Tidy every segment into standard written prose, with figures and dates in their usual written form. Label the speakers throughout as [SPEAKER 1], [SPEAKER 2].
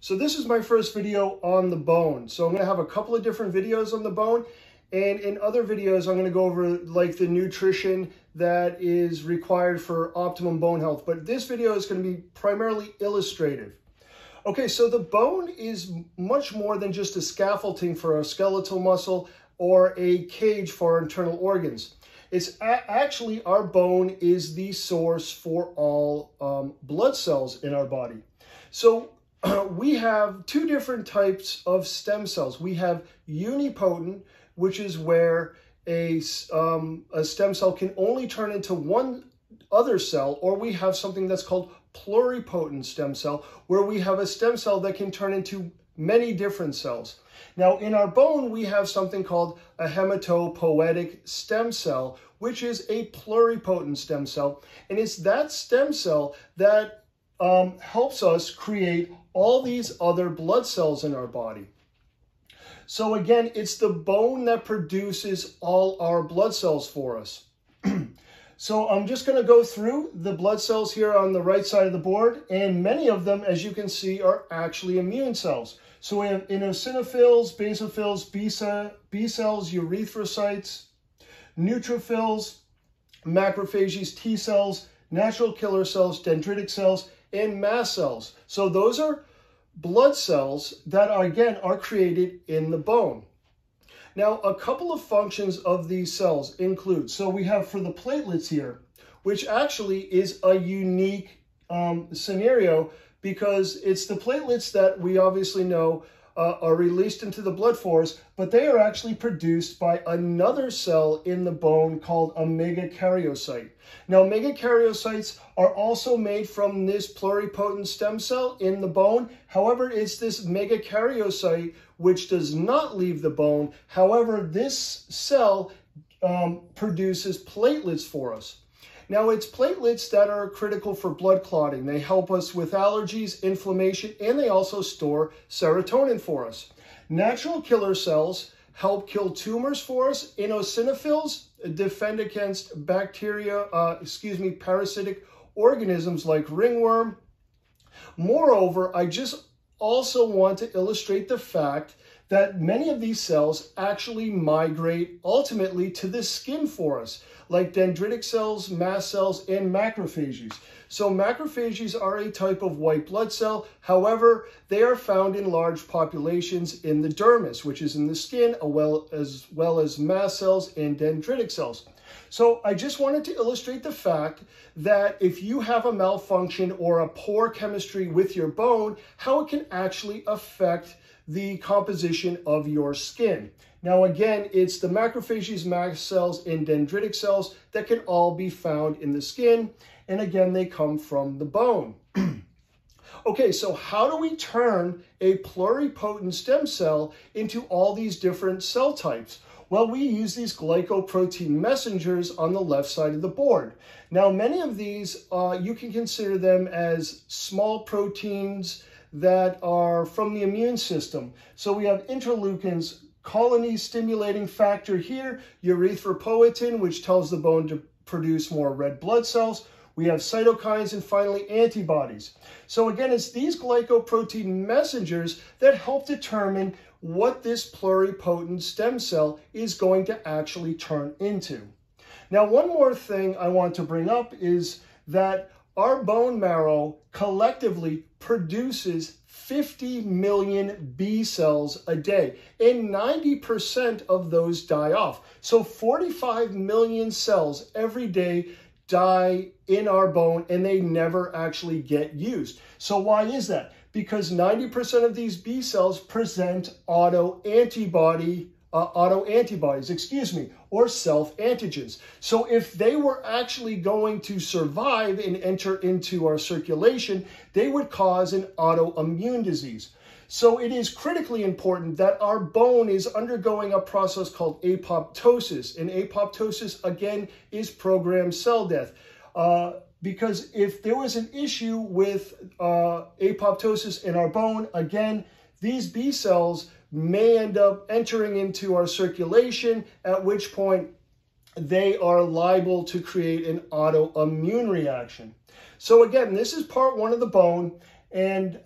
[SPEAKER 1] So this is my first video on the bone. So I'm going to have a couple of different videos on the bone. And in other videos, I'm going to go over like the nutrition that is required for optimum bone health. But this video is going to be primarily illustrative. Okay, so the bone is much more than just a scaffolding for our skeletal muscle or a cage for our internal organs. It's actually our bone is the source for all blood cells in our body. So we have two different types of stem cells. We have unipotent, which is where a stem cell can only turn into one other cell, or we have something that's called pluripotent stem cell, where we have a stem cell that can turn into many different cells. Now, in our bone, we have something called a hematopoietic stem cell, which is a pluripotent stem cell, and it's that stem cell that helps us create all these other blood cells in our body. So again, it's the bone that produces all our blood cells for us. So I'm just going to go through the blood cells here on the right side of the board, and many of them, as you can see, are actually immune cells. So we have eosinophils, basophils, B cells, erythrocytes, neutrophils, macrophages, T cells, natural killer cells, dendritic cells, and mast cells. So those are blood cells that are created in the bone. Now, a couple of functions of these cells include, so we have for the platelets here, which actually is a unique scenario because it's the platelets that we obviously know are released into the blood for us, but they are actually produced by another cell in the bone called a megakaryocyte. Now, megakaryocytes are also made from this pluripotent stem cell in the bone. However, it's this megakaryocyte which does not leave the bone. However, this cell produces platelets for us. Now, it's platelets that are critical for blood clotting. They help us with allergies, inflammation, and they also store serotonin for us. Natural killer cells help kill tumors for us. Eosinophils defend against parasitic organisms like ringworm. Moreover, I just also want to illustrate the fact that many of these cells actually migrate ultimately to the skin for us, like dendritic cells, mast cells, and macrophages. So macrophages are a type of white blood cell. However, they are found in large populations in the dermis, which is in the skin, as well as mast cells and dendritic cells. So I just wanted to illustrate the fact that if you have a malfunction or a poor chemistry with your bone, how it can actually affect the composition of your skin. Now, again, it's the macrophages, mast cells, and dendritic cells that can all be found in the skin. And again, they come from the bone. Okay, so how do we turn a pluripotent stem cell into all these different cell types? Well, we use these glycoprotein messengers on the left side of the board. Now, many of these, you can consider them as small proteins that are from the immune system. So we have interleukins, colony stimulating factor here, erythropoietin, which tells the bone to produce more red blood cells. We have cytokines, and finally antibodies. So again, it's these glycoprotein messengers that help determine what this pluripotent stem cell is going to actually turn into. Now, one more thing I want to bring up is that our bone marrow collectively produces 50 million B cells a day, and 90% of those die off. So 45 million cells every day die in our bone, and they never actually get used. So why is that? Because 90% of these B cells present autoantibodies, or self-antigens. So if they were actually going to survive and enter into our circulation, they would cause an autoimmune disease. So it is critically important that our bone is undergoing a process called apoptosis. And apoptosis, again, is programmed cell death. Because if there was an issue with apoptosis in our bone, again, these B cells may end up entering into our circulation, at which point they are liable to create an autoimmune reaction. So again, this is part one of the bone, and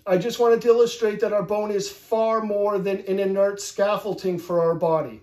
[SPEAKER 1] I just wanted to illustrate that our bone is far more than an inert scaffolding for our body.